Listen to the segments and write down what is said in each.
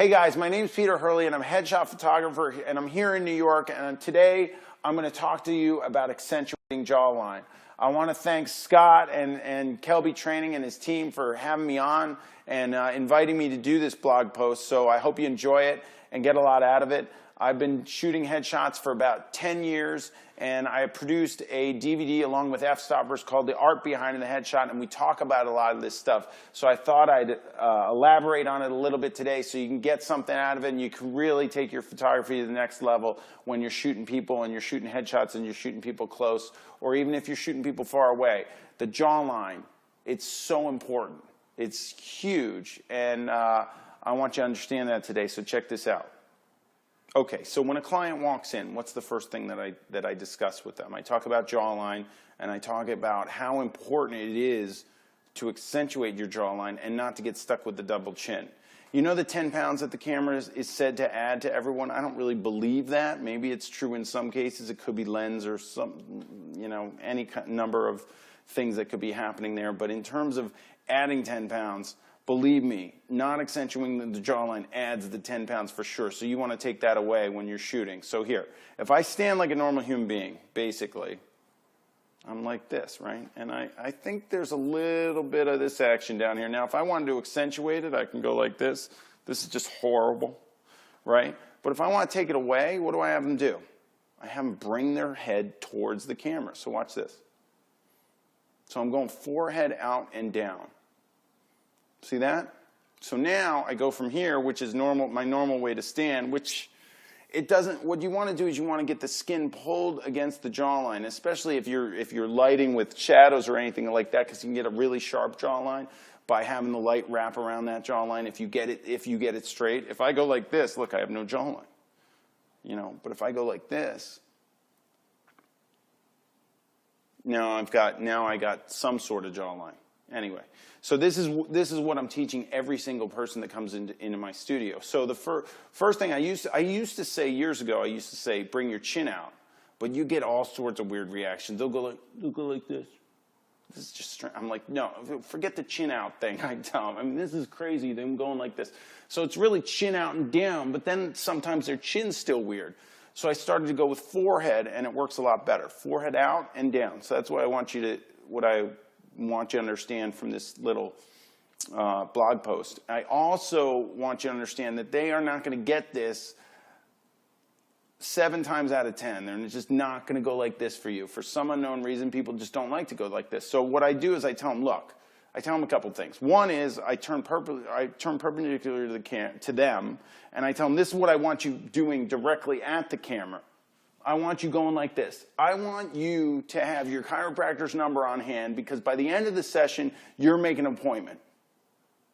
Hey guys, my name is Peter Hurley and I'm a headshot photographer and I'm here in New York, and today I'm going to talk to you about accentuating jawline. I want to thank Scott and Kelby Training and his team for having me on and inviting me to do this blog post, so I hope you enjoy it and get a lot out of it. I've been shooting headshots for about 10 years, and I produced a DVD along with f-stoppers called The Art Behind the Headshot, and we talk about a lot of this stuff. So I thought I'd elaborate on it a little bit today so you can get something out of it and you can really take your photography to the next level when you're shooting people and you're shooting headshots and you're shooting people close, or even if you're shooting people far away. The jawline, it's so important. It's huge, and I want you to understand that today, so check this out. Okay, so when a client walks in, what's the first thing that I discuss with them? I talk about jawline, and I talk about how important it is to accentuate your jawline and not to get stuck with the double chin. You know the 10 pounds that the camera is said to add to everyone? I don't really believe that. Maybe it's true in some cases. It could be lens or some, you know, any number of things that could be happening there. But in terms of adding 10 pounds, believe me, not accentuating the jawline adds the 10 pounds for sure. So you want to take that away when you're shooting. So here, if I stand like a normal human being, basically, I'm like this, right? And I think there's a little bit of this action down here. Now, if I wanted to accentuate it, I can go like this. This is just horrible, right? But if I want to take it away, what do I have them do? I have them bring their head towards the camera. So watch this. So I'm going forehead out and down. See that? So now I go from here, which is normal, my normal way to stand, which it doesn't, what you want to do is you want to get the skin pulled against the jawline, especially if you're lighting with shadows or anything like that, because you can get a really sharp jawline by having the light wrap around that jawline if you get it straight. If I go like this, look, I have no jawline. You know, but if I go like this, now I got some sort of jawline. Anyway, so this is what I'm teaching every single person that comes into my studio. So the first thing I used to say years ago, I used to say, bring your chin out, but you get all sorts of weird reactions. They'll go like this. This is just strange. I'm like, no, forget the chin out thing. I tell them, I mean, this is crazy. Them going like this. So it's really chin out and down, but then sometimes their chin's still weird. So I started to go with forehead, and it works a lot better. Forehead out and down. So that's what I want you to understand from this little blog post. I also want you to understand that they are not going to get this 7 times out of 10. They're just not going to go like this for you. For some unknown reason, people just don't like to go like this. So what I do is I tell them, look, I tell them a couple things. One is I turn perpendicular to them, and I tell them, this is what I want you doing directly at the camera. I want you going like this. I want you to have your chiropractor's number on hand, because by the end of the session, you're making an appointment.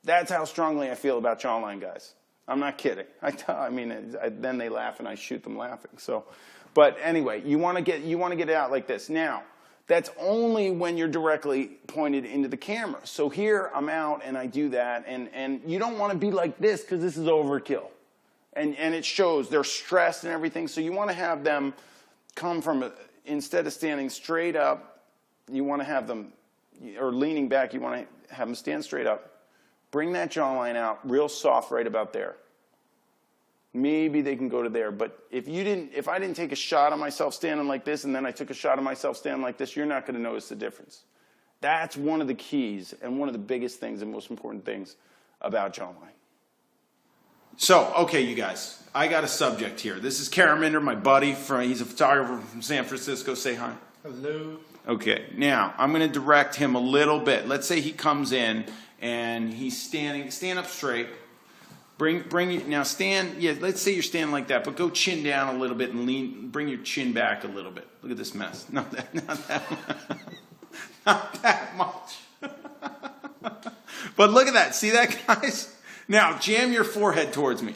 That's how strongly I feel about jawline, guys. I'm not kidding. Then they laugh and I shoot them laughing. So, but anyway, you want to get it out like this. Now, that's only when you're directly pointed into the camera. So here I'm out and I do that, and you don't want to be like this because this is overkill. And it shows they're stressed and everything. So you want to have them come from, instead of standing straight up, you want to have them, or leaning back, you want to have them stand straight up. Bring that jawline out real soft right about there. Maybe they can go to there. But if I didn't take a shot of myself standing like this and then I took a shot of myself standing like this, you're not going to notice the difference. That's one of the keys and one of the biggest things and most important things about jawline. So, okay, you guys, I got a subject here. This is Karaminder, my buddy. He's a photographer from San Francisco. Say hi. Hello. Okay, now I'm going to direct him a little bit. Let's say he comes in and he's standing. Stand up straight. Now stand. Yeah, let's say you're standing like that, but go chin down a little bit and lean. Bring your chin back a little bit. Look at this mess. Not that much. But look at that. See that, guys? Now, jam your forehead towards me.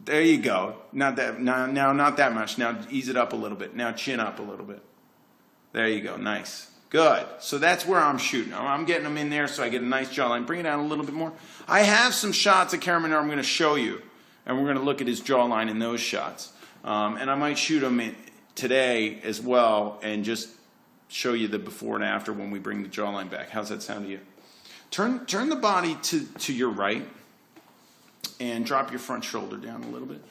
There you go. Not that, now not that much. Now, ease it up a little bit. Now, chin up a little bit. There you go. Nice. Good. So that's where I'm shooting. I'm getting them in there so I get a nice jawline. Bring it down a little bit more. I have some shots of Karaminder I'm going to show you, and we're going to look at his jawline in those shots. And I might shoot them today as well and just show you the before and after when we bring the jawline back. How's that sound to you? Turn the body to your right. And drop your front shoulder down a little bit.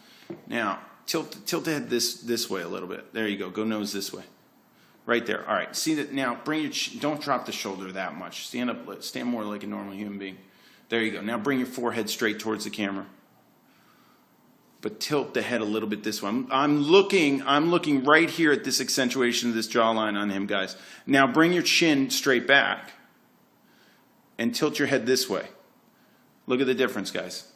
Now, tilt the head this way a little bit. There you go. Go nose this way. Right there. All right. See that? Now, bring your don't drop the shoulder that much. Stand up. Stand more like a normal human being. There you go. Now, bring your forehead straight towards the camera. But tilt the head a little bit this way. I'm looking right here at this accentuation of this jawline on him, guys. Now, bring your chin straight back. And tilt your head this way. Look at the difference, guys.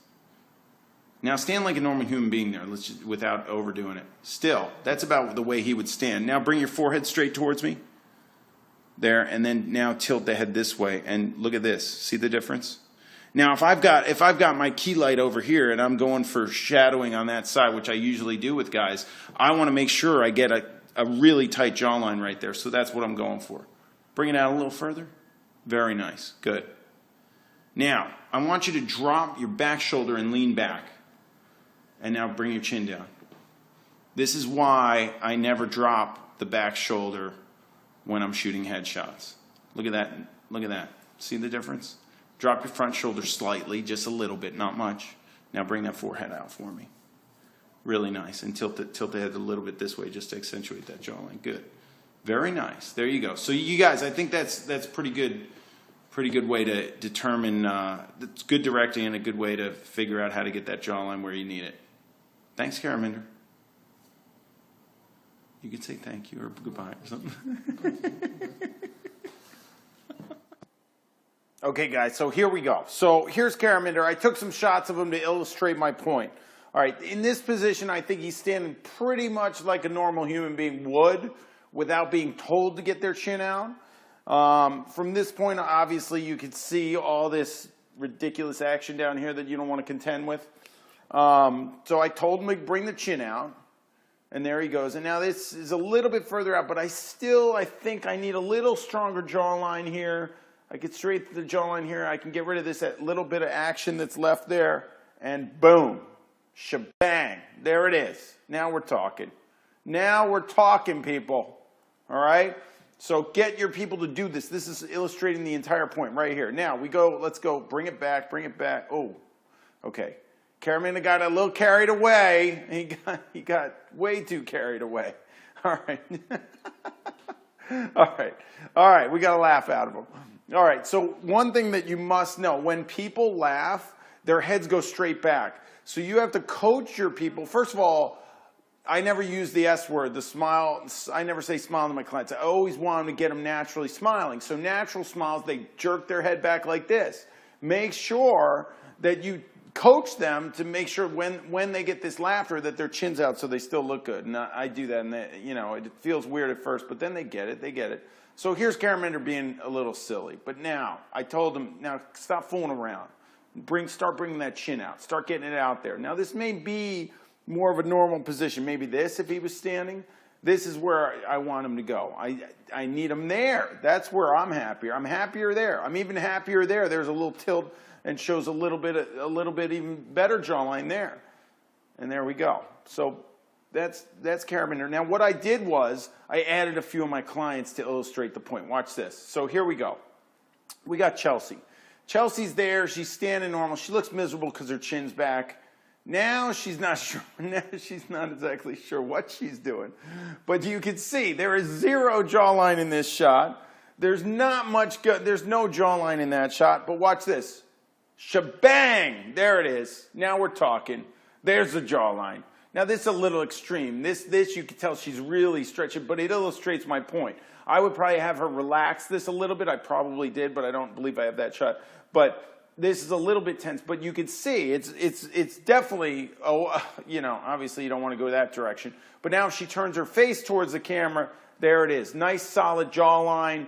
Now stand like a normal human being there, without overdoing it. Still, that's about the way he would stand. Now bring your forehead straight towards me. There, and then now tilt the head this way, and look at this. See the difference? Now if I've got my key light over here and I'm going for shadowing on that side, which I usually do with guys, I want to make sure I get a really tight jawline right there. So that's what I'm going for. Bring it out a little further. Very nice. Good. Now, I want you to drop your back shoulder and lean back. And now bring your chin down. This is why I never drop the back shoulder when I'm shooting headshots. Look at that. Look at that. See the difference? Drop your front shoulder slightly, just a little bit, not much. Now bring that forehead out for me. Really nice. And tilt the head a little bit this way just to accentuate that jawline. Good. Very nice. There you go. So you guys, I think that's pretty good. Pretty good way to determine, it's good directing and a good way to figure out how to get that jawline where you need it. Thanks, Karaminder. You could say thank you or goodbye or something. Okay, guys, so here we go. So here's Karaminder. I took some shots of him to illustrate my point. All right, in this position, I think he's standing pretty much like a normal human being would without being told to get their chin out. From this point, obviously, you can see all this ridiculous action down here that you don't want to contend with. So I told him to bring the chin out, and there he goes. And now this is a little bit further out, but I think I need a little stronger jawline here. I get straight to the jawline here. I can get rid of this little bit of action that's left there, and boom, shebang, there it is. Now we're talking. Now we're talking, people. All right? So get your people to do this. This is illustrating the entire point right here. Now we go, let's go, bring it back, bring it back. Oh, okay. Karaminder got a little carried away. He got way too carried away. All right. All right. All right. We got a laugh out of him. All right. So one thing that you must know, when people laugh, their heads go straight back. So you have to coach your people. First of all, I never use the S word, the smile. I never say smile to my clients. I always want them to get them naturally smiling. So natural smiles, they jerk their head back like this. Make sure that you coach them to make sure when they get this laughter that their chin's out so they still look good. And I do that, and it feels weird at first, but then they get it. They get it. So here's Karaminder being a little silly. But now, I told him, now stop fooling around. Start bringing that chin out. Start getting it out there. Now this may be more of a normal position. Maybe this if he was standing. This is where I want him to go. I need him there. That's where I'm happier. I'm happier there. I'm even happier there. There's a little tilt and shows a little bit even better jawline there. And there we go. So that's Karaminder. Now what I did was I added a few of my clients to illustrate the point. Watch this. So here we go. We got Chelsea. Chelsea's there. She's standing normal. She looks miserable because her chin's back. Now she's not sure. Now she's not exactly sure what she's doing. But you can see there is zero jawline in this shot. There's not much good. There's no jawline in that shot. But watch this. Shebang! There it is. Now we're talking. There's the jawline. Now this is a little extreme. This you can tell she's really stretching, but it illustrates my point. I would probably have her relax this a little bit. I probably did, but I don't believe I have that shot. But this is a little bit tense, but you can see it's definitely, obviously you don't want to go that direction. But now if she turns her face towards the camera, there it is. Nice solid jawline.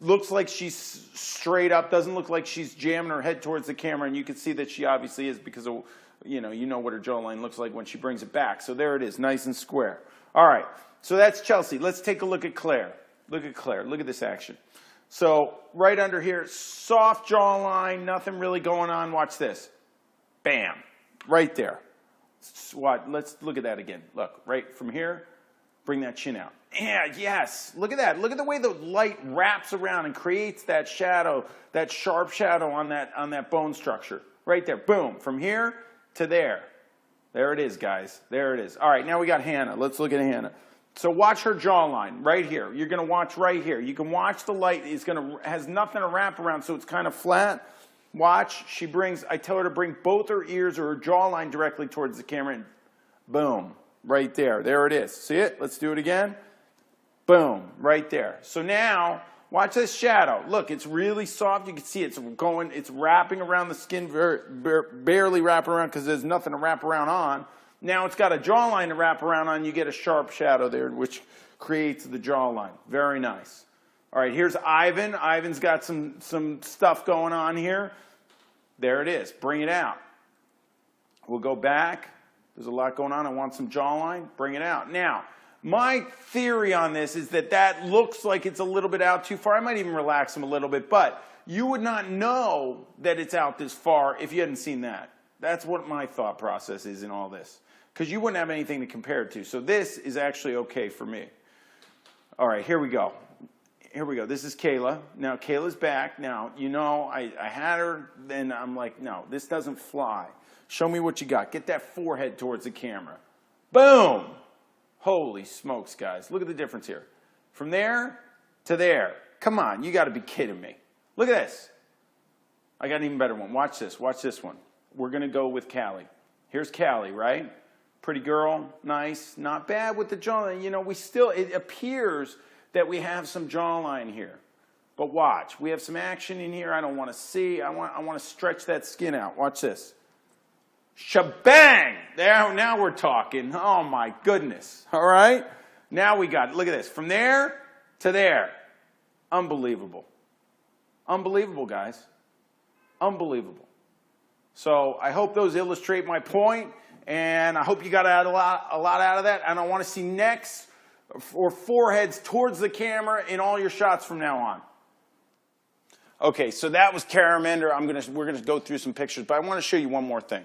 Looks like she's straight up. Doesn't look like she's jamming her head towards the camera, and you can see that she obviously is because of, you know what her jawline looks like when she brings it back. So there it is, nice and square. All right, so that's Chelsea. Let's take a look at Claire. Look at Claire. Look at this action. So right under here, soft jawline, nothing really going on. Watch this. Bam. Right there. Let's look at that again. Look, right from here, bring that chin out. Yeah, yes. Look at that. Look at the way the light wraps around and creates that shadow, that sharp shadow on that bone structure. Right there. Boom. From here, to there. There it is, guys. There it is. All right, now we got Hannah. Let's look at Hannah. So watch her jawline right here. You're going to watch right here. You can watch the light. Has nothing to wrap around, so it's kind of flat. Watch. I tell her to bring both her ears or her jawline directly towards the camera, and boom, right there. There it is. See it? Let's do it again. Boom, right there. So now, watch this shadow. Look, it's really soft. You can see it's wrapping around the skin, barely wrapping around because there's nothing to wrap around on. Now it's got a jawline to wrap around on. You get a sharp shadow there, which creates the jawline. Very nice. All right, here's Ivan. Ivan's got some stuff going on here. There it is. Bring it out. We'll go back. There's a lot going on. I want some jawline. Bring it out. Now, my theory on this is that looks like it's a little bit out too far. I might even relax them a little bit, but you would not know that it's out this far if you hadn't seen that. That's what my thought process is in all this, because you wouldn't have anything to compare it to. So this is actually okay for me. All right, here we go. Here we go. This is Kayla. Now, Kayla's back. Now, you know, I had her, then I'm like, no, this doesn't fly. Show me what you got. Get that forehead towards the camera. Boom! Holy smokes, guys. Look at the difference here. From there to there. Come on, you got to be kidding me. Look at this. I got an even better one. Watch this. Watch this one. We're going to go with Callie. Here's Callie, right? Pretty girl, nice, not bad with the jawline. You know, it appears that we have some jawline here. But watch, we have some action in here I don't want to see. I want to stretch that skin out. Watch this. Shebang! There, now we're talking. Oh my goodness. All right? Now we got it. Look at this. From there to there. Unbelievable. Unbelievable, guys. Unbelievable. So I hope those illustrate my point, and I hope you got a lot out of that. And I want to see necks or foreheads towards the camera in all your shots from now on. Okay, so that was Caraminder. We're gonna go through some pictures, but I want to show you one more thing.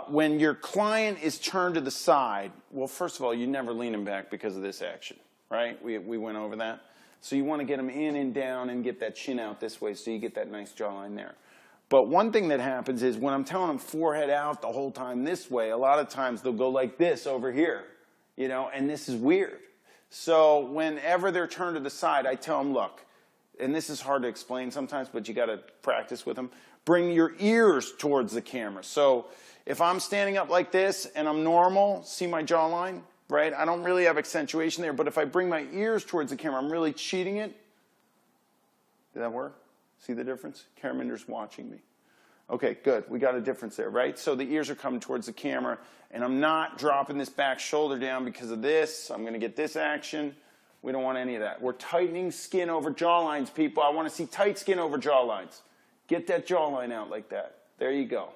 When your client is turned to the side, well, first of all, you never lean him back because of this action, right? We went over that. So you want to get him in and down and get that chin out this way so you get that nice jawline there. But one thing that happens is when I'm telling them forehead out the whole time this way, a lot of times they'll go like this over here, you know, and this is weird. So whenever they're turned to the side, I tell them, look, and this is hard to explain sometimes, but you got to practice with them. Bring your ears towards the camera. So if I'm standing up like this and I'm normal, see my jawline, right? I don't really have accentuation there, but if I bring my ears towards the camera, I'm really cheating it. Did that work? See the difference? Caraminder's watching me. Okay, good. We got a difference there, right? So the ears are coming towards the camera, and I'm not dropping this back shoulder down because of this. I'm going to get this action. We don't want any of that. We're tightening skin over jawlines, people. I want to see tight skin over jawlines. Get that jawline out like that. There you go.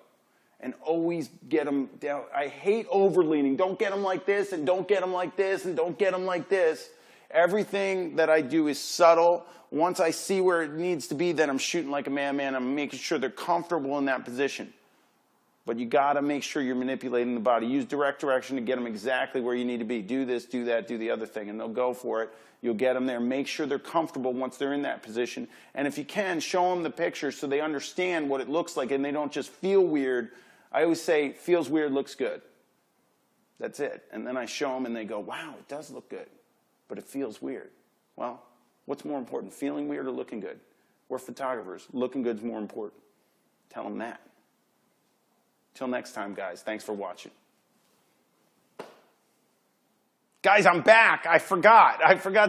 And always get them down. I hate overleaning. Don't get them like this, and don't get them like this, and don't get them like this. Everything that I do is subtle. Once I see where it needs to be, then I'm shooting like a madman. I'm making sure they're comfortable in that position. But you got to make sure you're manipulating the body. Use direct direction to get them exactly where you need to be. Do this, do that, do the other thing, and they'll go for it. You'll get them there. Make sure they're comfortable once they're in that position. And if you can, show them the picture so they understand what it looks like and they don't just feel weird. I always say, feels weird, looks good. That's it. And then I show them and they go, wow, it does look good, but it feels weird. Well, what's more important, feeling weird or looking good? We're photographers. Looking good is more important. Tell them that. Till next time, guys. Thanks for watching. Guys, I'm back. I forgot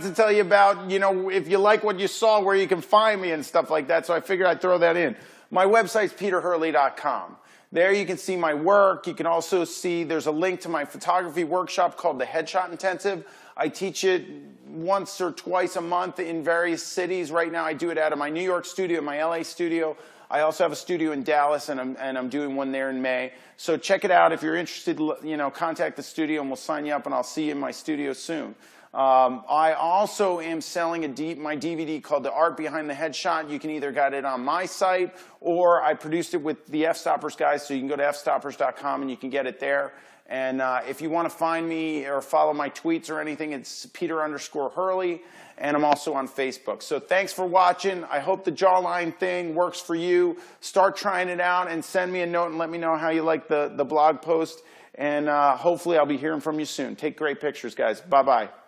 to tell you about, you know, if you like what you saw, where you can find me and stuff like that. So I figured I'd throw that in. My website's peterhurley.com. There you can see my work. You can also see there's a link to my photography workshop called the Headshot Intensive. I teach it once or twice a month in various cities. Right now I do it out of my New York studio, my LA studio. I also have a studio in Dallas, and I'm doing one there in May. So check it out. If you're interested, you know, contact the studio and we'll sign you up, and I'll see you in my studio soon. I also am selling my DVD called The Art Behind the Headshot. You can either get it on my site, or I produced it with the F-Stoppers guys, so you can go to fstoppers.com and you can get it there. And if you want to find me or follow my tweets or anything, it's Peter_Hurley. And I'm also on Facebook. So thanks for watching. I hope the jawline thing works for you. Start trying it out and send me a note and let me know how you like the blog post. And hopefully I'll be hearing from you soon. Take great pictures, guys. Bye-bye.